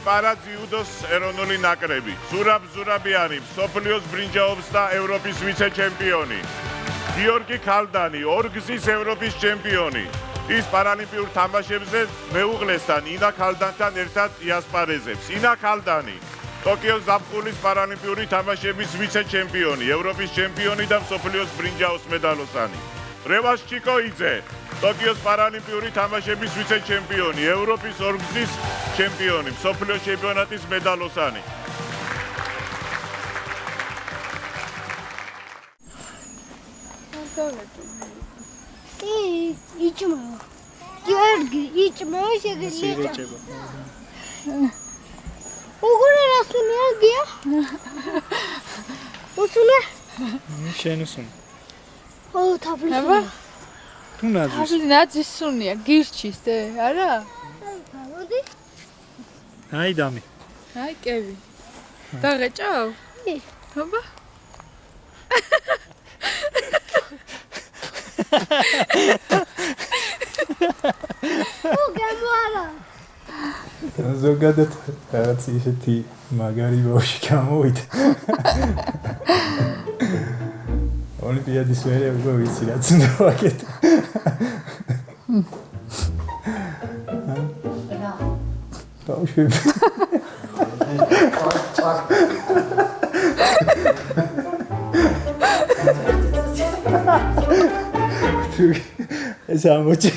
პარაძიუდოს ეროვნული ნაკრები. ზურაბ ზურაბიანი, მსოფლიოს ბრინჯაობს და ევროპის ვიცე-ჩემპიონი. გიორგი ქალდანი, ორგზის ევროპის ჩემპიონი. ის პარალიმპიურ თამაშებზე მეუღლესთან, ინა ქალდანთან ერთად იასპარეზებს. ინა ქალდანი, ტოკიოს ზაფხულის პარალიმპიური თამაშების ვიცე-ჩემპიონი, ევროპის ჩემპიონი და მსოფლიოს ბრინჯაოს მედალოსანი. რევას ჩიკოიძე, ტოკიოს პარალიმპიური თამაშების ვიცე-ჩემპიონი, ევროპის ორგზის ჩემპიონი, მსოფლიოს ჩემპიონატის მედალოსანი. იჭმო. გიორგი, იჭმო შეგიძლია. უგურე რასუნია გია? უსუნე? შენ უსუნე. ო, თაფლი. თუ ნაძვის. თაფლი ნაძვის სუნია, გირჩის დე, არა? მოდი. აი დამი. აი კევი. დაღეჭავ? აბა. ო, გამოარა. ზოგადად რაღაც ისეთი მაგარი ბავშვი გამოვიდა. ოლიმპიადის მერე უკვე ვიცი რაც უნდა ვაკეთო. რა. ბავშვი. ეს ამოჭი.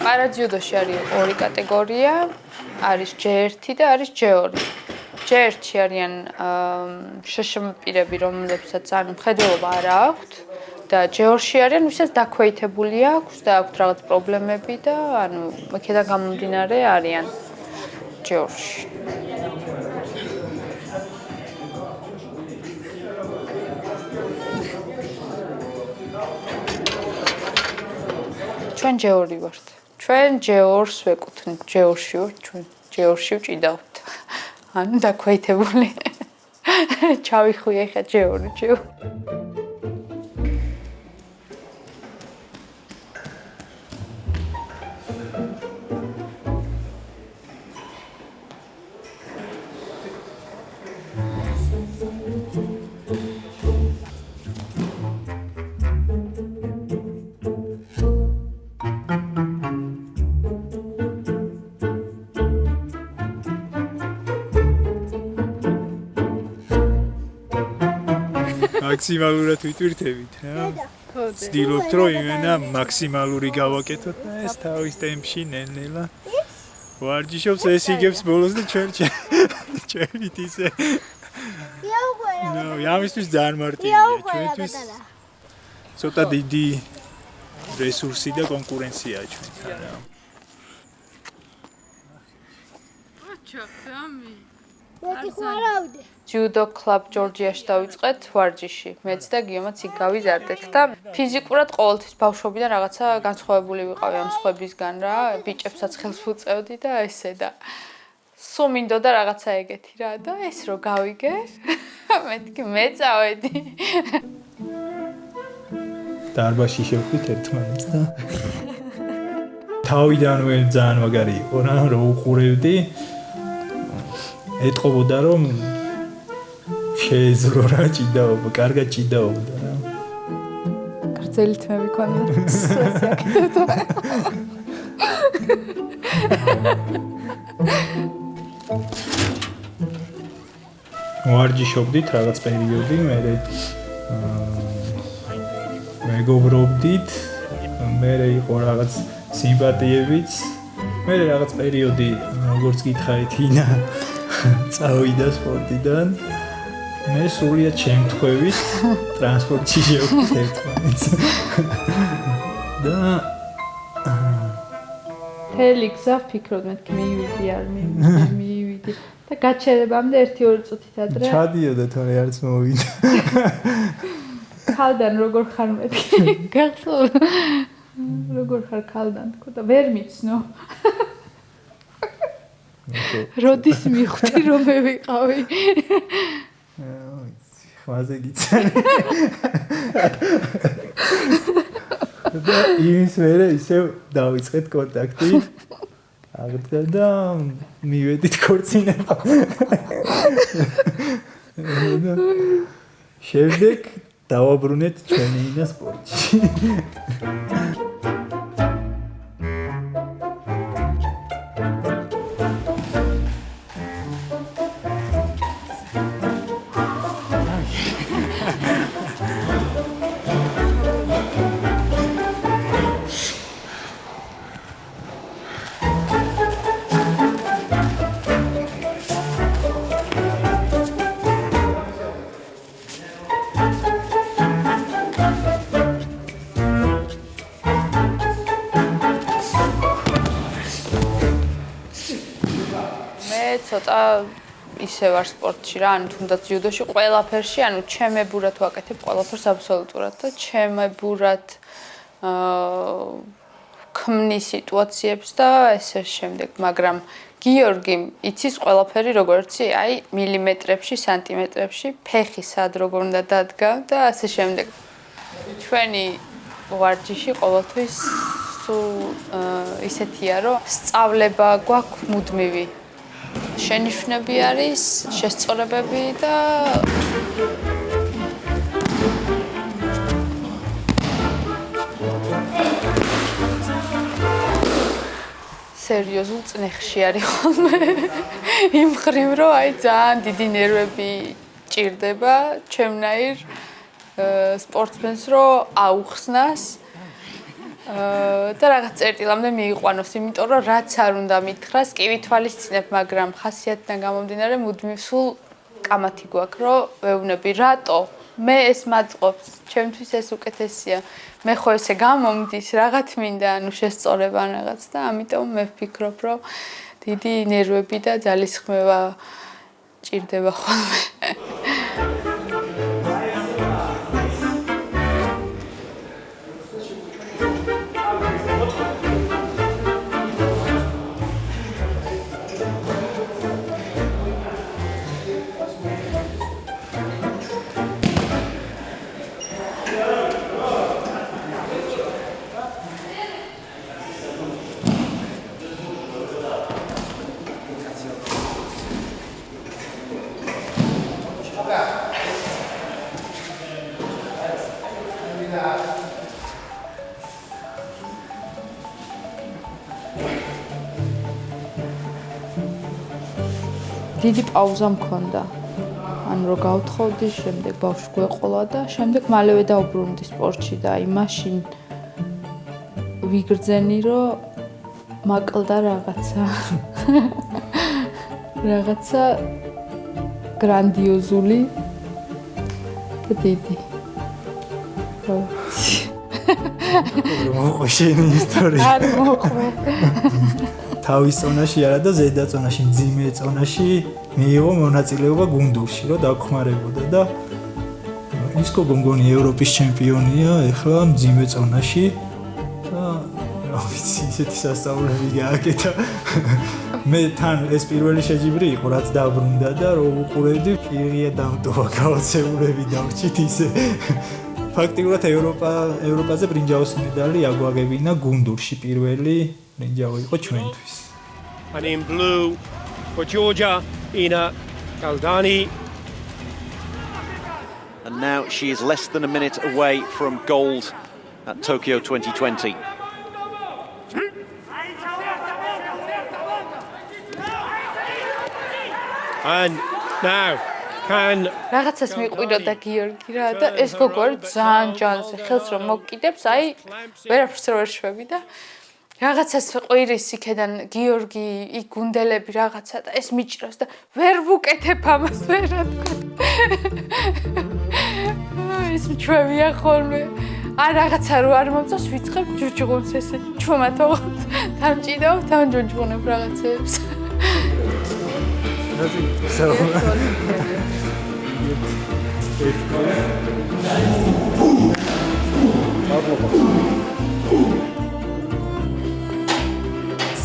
პარაძიუდოში არის ორი კატეგორია, არის J1 და არის J2. J1-ში არიან შშმ პირები, რომლებსაც ანუ მხედველობა არ აქვთ და J2-ში არიან, ვისაც დაქვეითებული აქვს და აქვთ რაღაც პრობლემები და ანუ აქედან გამომდინარე არიან J2-ში. ჩვენ J2 ვართ. ჩვენ J2-ს ვეკუთვნით, J2-ში ვართ, ჩვენ J2-ში ვჭიდავთ. ანუ დაქვეითებული. ჩავიხვია ხა J2-ში. მაქსიმალურად ვიტვირთებით რა. ვცდილობთ რომ იმენა მაქსიმალური გავაკეთოთ და ეს თავის ტემპში ნელ-ნელა ვარჯიშობს ეს იგებს ბოლოს და ჩვენ ჩემით ისე. ნო, ამისთვის ძალიან მარტივია ჩვენთვის. ცოტა დიდი რესურსი და კონკურენციაა ჩვენთან რა. აჩა, დამი. მეტი ხარავდი. ჯუდო კლუბ ჯორჯიაში დავიწყეთ ვარჯიში. მეც და გიომაც იქ გავიზარდეთ და ფიზიკურად ყოველთვის ბავშვობიდან რაღაცა განსხვავებული ვიყავი ამ სხვებისგან რა. ბიჭებსაც ხელს ვუწევდი და ესე და სულ მინდოდა რაღაცა ეგეთი რა და ეს რო გავიგე, მეთქი მეწავედი. დარბაზში შევხვდით ერთმანეთს და თავიდანვე ძალიან მაგარი იყო რა, რომ უყურებდი. ეთყობოდა რომ შეეზრო რა ჭიდაობა, კარგად ჭიდაობდა რა. გრძელი თმები ქონდა. სიაკეთებდა. ვარჯიშობდით რაღაც პერიოდი, მეგობრობდით, მერე იყო რაღაც სიმპათიებიც. მერე რაღაც პერიოდი, როგორც გითხარით, ინა წავიდა სპორტიდან. მე სულიად შემთხვევით ტრანსპორტში შევხვდით ერთმანეთს. და თელი გზა ვფიქრობ მეთქი მივიდი არ მივიდი. და გაჩერებამდე 1-2 წუთით ადრე. ჩადიოდა თორე არც მოვიდა. ქალდან როგორ ხარ მეთქი? გახსოვ. როგორ ხარ ქალდან თქო და ვერ მიცნო. როდის მიხვდი რომ მე ვიყავი? ხმაზე გიცანი. და იმის მერე ისევ დავიწყეთ კონტაქტი. აღდგა და მივედით ქორწინება. შემდეგ დავაბრუნეთ ჩვენი ინა სპორტში. ცოტა ისე ვარ სპორტში რა, ანუ თუნდაც იუდოში ყველაფერში, ანუ ჩემებურად ვაკეთებ ყველაფერს აბსოლუტურად და ჩემებურად ქმნის სიტუაციებს და ესე შემდეგ, მაგრამ გიორგი იცის ყველაფერი როგორცი, აი მილიმეტრებში, სანტიმეტრებში, ფეხი სად როგორ უნდა დადგა და ასე შემდეგ. ჩვენი ვარჯიში ყოველთვის სულ ისეთია, რომ სწავლება გვაქვს მუდმივი. შენიშვნები არის, შესწორებები და სერიოზულ წნეხში არის ხოლმე. იმ ხრივ რომ აი ძალიან დიდი ნერვები ჭირდება ჩემნაირ სპორტსმენს რომ აუხსნას და რაღაც წერტილამდე მიიყვანოს, იმიტომ რომ რაც არ უნდა მითხრას, კი ვითვალისწინებ, მაგრამ ხასიათიდან გამომდინარე მუდმივ სულ კამათი გვაქვს, რომ ვეუბნები, რატო მე ეს მაწყობს, ჩემთვის ეს უკეთესია. მე ხო ესე გამომდის, რაღაც მინდა, ანუ შესწორება ან რაღაც და ამიტომ მე ვფიქრობ, რომ დიდი ნერვები და ძალისხმევა ჭირდება ხოლმე. დიდი პაუზა მქონდა. ანუ რომ გავთხოვდი, შემდეგ ბავშვი გვეყოლა და შემდეგ მალევე დავბრუნდი სპორტში და აი მაშინ ვიგრძენი, რომ მაკლდა რაღაცა. რაღაცა გრანდიოზული და დიდი. მოყვე შენი ისტორია. არ მოყვე. თავის წონაში არა და ზედა წონაში, მძიმე წონაში მიიღო მონაწილეობა გუნდურში, რომ დაგხმარებოდა და ისკო გონგონი ევროპის ჩემპიონია, ეხლა მძიმე წონაში და რა ვიცი, ისეთი სასწაულები გააკეთა. მე თან ეს პირველი შეჯიბრი იყო, რაც დაბრუნდა და რო უყურებდი, პირია დამტოვა, გაოცებულები დავრჩით ისე. ფაქტიურად ევროპაზე ბრინჯაოს მედალი აგვაგებინა გუნდურში პირველი ბრინჯაო იყო ჩვენთვის. And in blue for Georgia, Ina Kaldani. And now she is less than a minute away from gold at Tokyo 2020. And now can რაღაცას მიყვიროდა გიორგი რა და ეს გოგორი ძალიან ჯანზე ხელს რომ მოკიდებს, აი ვერაფერს რო ერშვები და რაღაცას ყვირის იქედან გიორგი იქ გუნდელები რაღაცა და ეს მიჭრავს და ვერ ვუკეთებ ამას ვერა თქვა. ეს მჩვევია ხოლმე. აი რაღაცა რო არ მომწონს ვიწყებ ჯუჯღუნს ესე ჩუმათო. დამჭიდავ, დამჯუჯღუნებ რაღაცებს. რაზე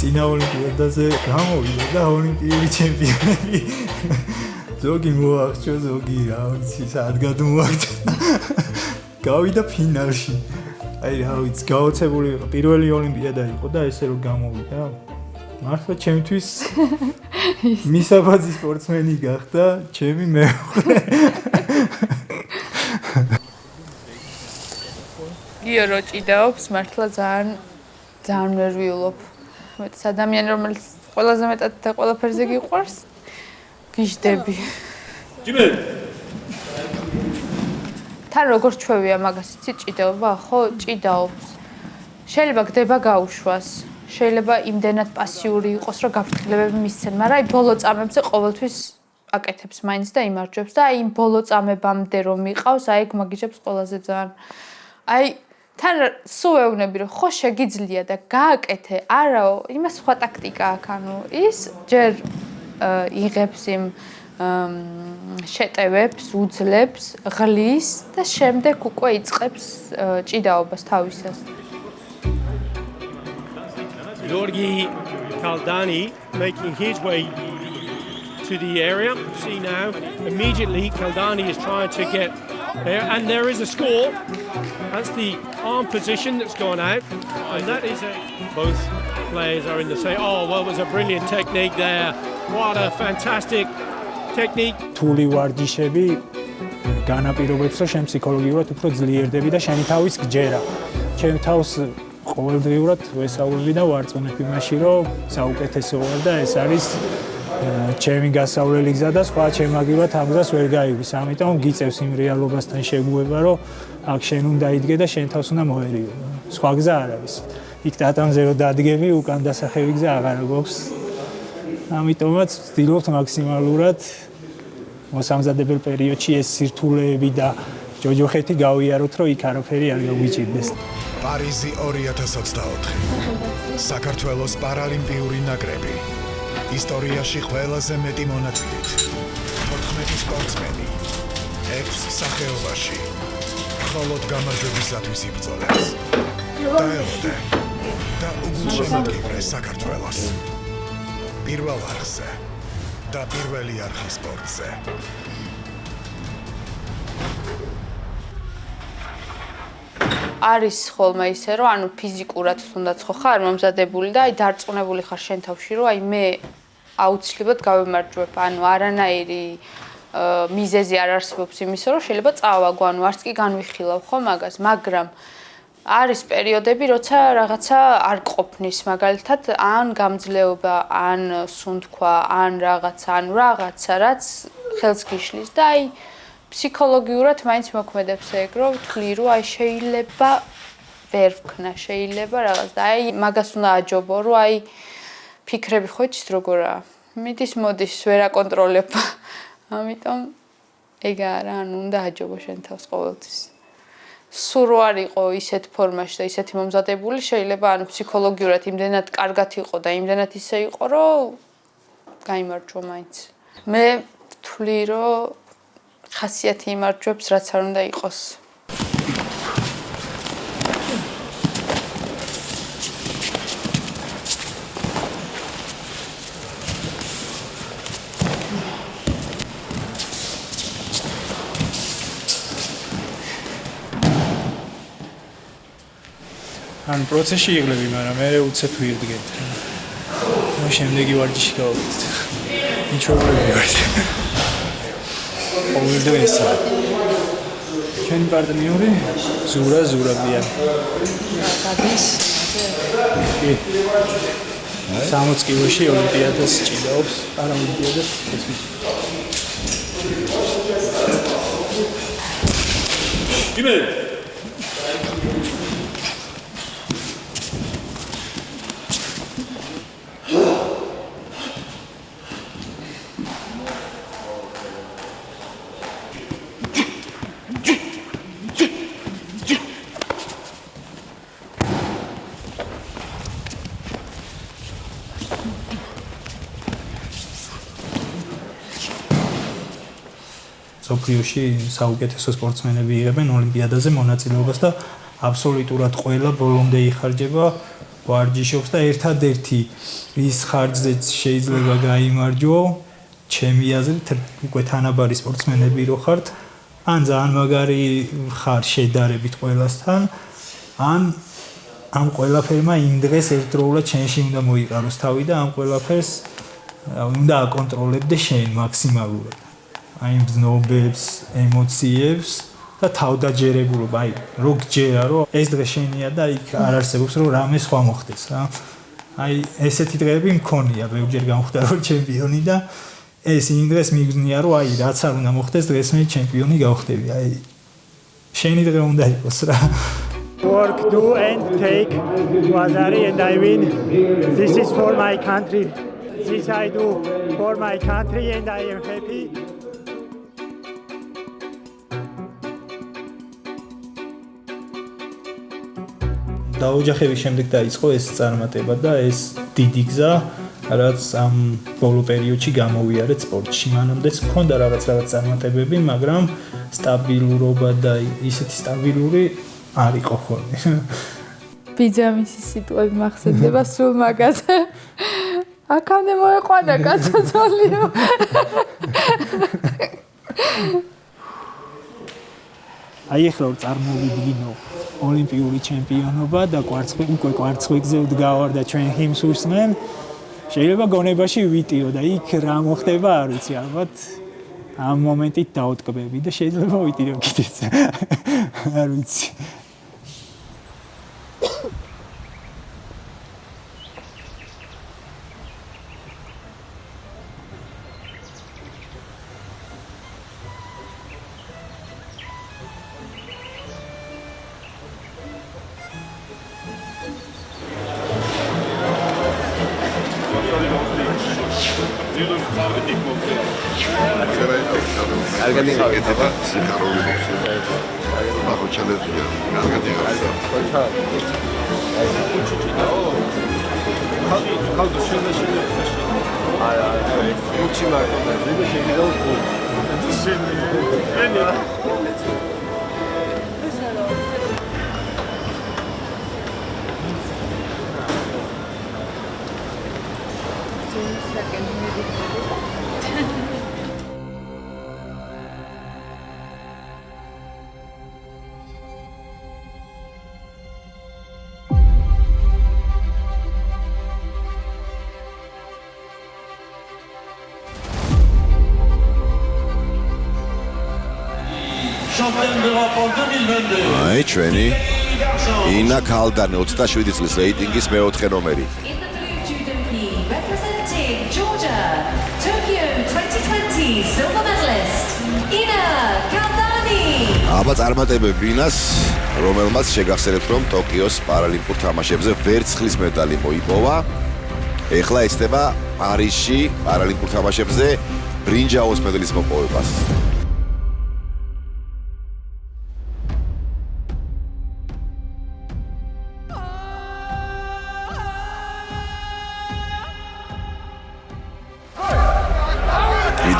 Sina Olimpiadაზე გამოვიდა და ოლიმპიური ჩემპიონები ზოგი მოახჭო, ზოგი რა ვიცი, სად გადმოახჭო. გავიდა ფინალში. აი რა ვიცი, გაოცებული იყო. პირველი ოლიმპიადა იყო და ესე რომ გამოვიდა. მართლა ჩემთვის მისაბაძი სპორტსმენი გახდა, ჩემი მეუღლე. გიო რო ჭიდაობს, მართლა ძალიან ნერვიულობ. მეტს ადამიანი რომელიც ყველაზე მეტად და ყველაფერზე გიყვარს, გიждები. ჯიბე თან როგორ ჩვევია მაგას იცი ჭიდაობა, ხო, ჭიდაობს. შეიძლება გდება გაუშვას. შეიძლება იმდენად პასიური იყოს, რომ გაფრთხილებები მისცენ, მაგრამ აი ბოლო წამებზე ყოველთვის აკეთებს მაინც და იმარჯვებს და აი იმ ბოლო წამებამდე რომ მიყავს, აი ეგ მაგიჟებს ყველაზე ძალიან. აი თან სულ ეუბნები რომ ხო შეგიძლია და გააკეთე, არაო, იმას სხვა ტაქტიკა აქვს, ანუ ის ჯერ იღებს იმ შეტევებს, უძლებს, ღლის და შემდეგ უკვე იწყებს ჭიდაობას თავისას. Georgi Kaldani making his way to the area. See now, immediately Kaldani is trying to get there, and there is a score. That's the arm position that's gone out, and that is both players are in the same. Oh, well, it was a brilliant technique there. What a fantastic technique. თული ვარჯიშები განაპირობებს, რომ შენ ფსიქოლოგიურად უფრო ძლიერდები და შენი თავის გჯერა. ჩემ თავს ყოველდღიურად ვესაუბრები და ვარწმუნებ იმაში, რომ საუკეთესო ვარ და ეს არის ჩემი გასავლელი გზა და სხვა ჩემაგივად ამ გზას ვერ გაივის. ამიტომ გიწევს იმ რეალობასთან შეგუება, რომ აქ შენ უნდა იდგე და შენ თავს უნდა მოერიო. სხვა გზა არ არის. იქ ტატამზე რომ დადგები, უკან დასახევი გზა აღარ გვაქვს. ამიტომაც ვცდილობთ მაქსიმალურად მოსამზადებელ პერიოდში ეს სირთულეები და ჯოჯოხეთი გავიაროთ, რომ იქ არაფერი არ გაგვიჭირდეს. Parizi 2024. საქართველოს პარალიმპიური ნაკრები. ისტორიაში ყველაზე მეტი მონაწილით. 14 სპორტსმენი. 6 სახეობაში. მხოლოდ გამარჯვებისათვის იბრძოლეს. დაელოდე და უგულშემატკივრეს საქართველოს. პირველ არხზე და პირველი არხი სპორტზე. არის ხოლმე ისე, რომ ანუ ფიზიკურად თუნდაც ხო ხარ მომზადებული და აი დარწმუნებული ხარ შენ თავში, რომ აი მე აუცილებლად გავემარჯვებ, ანუ არანაირი მიზეზი არ არსებობს იმისა, რომ შეიძლება წავაგო, ანუ არც კი განვიხილავ ხო მაგას, მაგრამ არის პერიოდები, როცა რაღაცა არ ყოფნის, მაგალითად, ან გამძლეობა, ან სუნთქვა, ან რაღაცა, რაც ხელს გიშლის და აი ფსიქოლოგიურად მაინც მოქმედებს ეგ, რომ ვთვლი, რომ აი შეიძლება ვერ ვქნა, შეიძლება რაღაც და აი მაგას უნდა აჯობო, რომ აი ფიქრები ხო იცით როგორაა. მიდის მოდის ვერ აკონტროლებ. ამიტომ ეგ არა, ანუ უნდა აჯობო შენ თავს ყოველთვის. სულ რო არ იყო ისეთ ფორმაში და ისეთი მომზადებული, შეიძლება ანუ ფსიქოლოგიურად იმდენად კარგად იყო და იმდენად ისე იყო, რომ გაიმარჯვა მაინც. მე ვთვლი, რომ ხასიათი იმარჯვებს, რაც არ უნდა იყოს. ან პროცესში იღლები, მაგრამ მე უცებ ვირდგეთ. და შემდეგი ვარჯიში გავაკეთე. მიჩვეულები ვარ. ყოველდღე ესა. ჩემი პარტნიორი ზურაბია. გადის. 60 კილოში ოლიმპიადას ჭიდაობს, პარაოლიმპიადას ესმის. იბე მსოფლიოში საუკეთესო სპორტსმენები იღებენ ოლიმპიადაზე მონაწილეობას და აბსოლუტურად ყველა ბოლომდე იხარჯება ვარჯიშობს და ერთადერთი რის ხარჯზეც შეიძლება გაიმარჯვო ჩემი აზრით უკვე თანაბარი სპორტსმენები რო ხართ ან ძალიან მაგარი ხარ შედარებით ყველასთან ან ამ ყველაფერმა იმ დღეს ერთდროულად შენში უნდა მოიყაროს თავი და ამ ყველაფერს უნდა აკონტროლებდე შენ მაქსიმალურად აი ბზნობებს ემოციებს და თავდაჯერებულობა აი რო გჯერა რომ ეს დღე შენია და იქ არ არსებობს რომ რამე სხვა მოხდეს რა აი ესეთი დღეები მქონია ბევრჯერ გამხვდა რომ ჩემპიონი და ეს იმ დღეს მიგზნია რომ აი რაც არ უნდა მოხდეს დღეს მე ჩემპიონი გავხდები აი შენი დღე უნდა იყოს რა Work, do and take Wazari and I win. This is for my country. This I do for my country and I am happy. დაოჯახების შემდეგ დაიწყო ეს წარმატება და ეს დიდი გზა რაც ამ ბოლო პერიოდში გამოვიარეთ სპორტში. მანამდეც მქონდა რაღაც წარმატებები, მაგრამ სტაბილურობა და ისეთი სტაბილური არ იყო ხოლმე. ბიძამისი სიტყვები მახსენდება სულ მაგაზე. აქამდე მოეყვანა კაცოძოლიო. აი ახლა რომ წარმოვიდგინო ოლიმპიური ჩემპიონობა და კვარცხლბეკზე ვდგავარ და ჩვენ ჰიმს უსმენ შეიძლება გონებაში ვიტიო და იქ რა მოხდება არ ვიცი ალბათ ამ მომენტით დაუტკბები და შეიძლება ვიტიო კიდეც არ ვიცი აი ჩვენი ინა ქალდანი 27 წლის რეიტინგის მეოთხე ნომერი. Representing Georgia, Tokyo 2020 silver medalist Ina Kaldani. აბა წარმატებები ინას, რომელმაც შეგახსენებთ რომ ტოკიოს პარალიმპიურ თამაშებზე ვერცხლის მედალი მოიპოვა. ეხლა ესწრება პარიზში პარალიმპიურ თამაშებზე ბრინჯაოს მედლის მოპოვებას.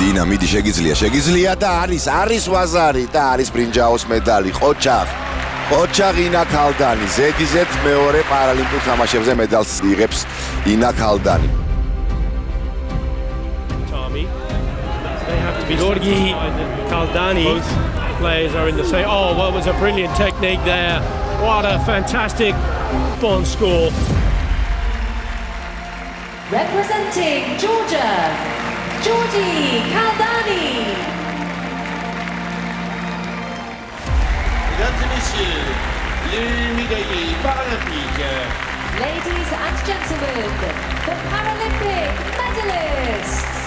დინა მიდი შეგიძლია და არის ვაზარი და არის ბრინჯაოს მედალი ყოჩაღ ინა ქალდანი ზედიზეთ მეორე პარალიმპიურ თამაშებზე მედალს იღებს ინა ქალდანი Georgi Kaldani players are in the same oh what was a brilliant technique there what a fantastic bond score Representing Georgia Georgi Kaldani. Mesdames et messieurs, les médaillés paralympiques. Ladies and gentlemen, the Paralympic medalists.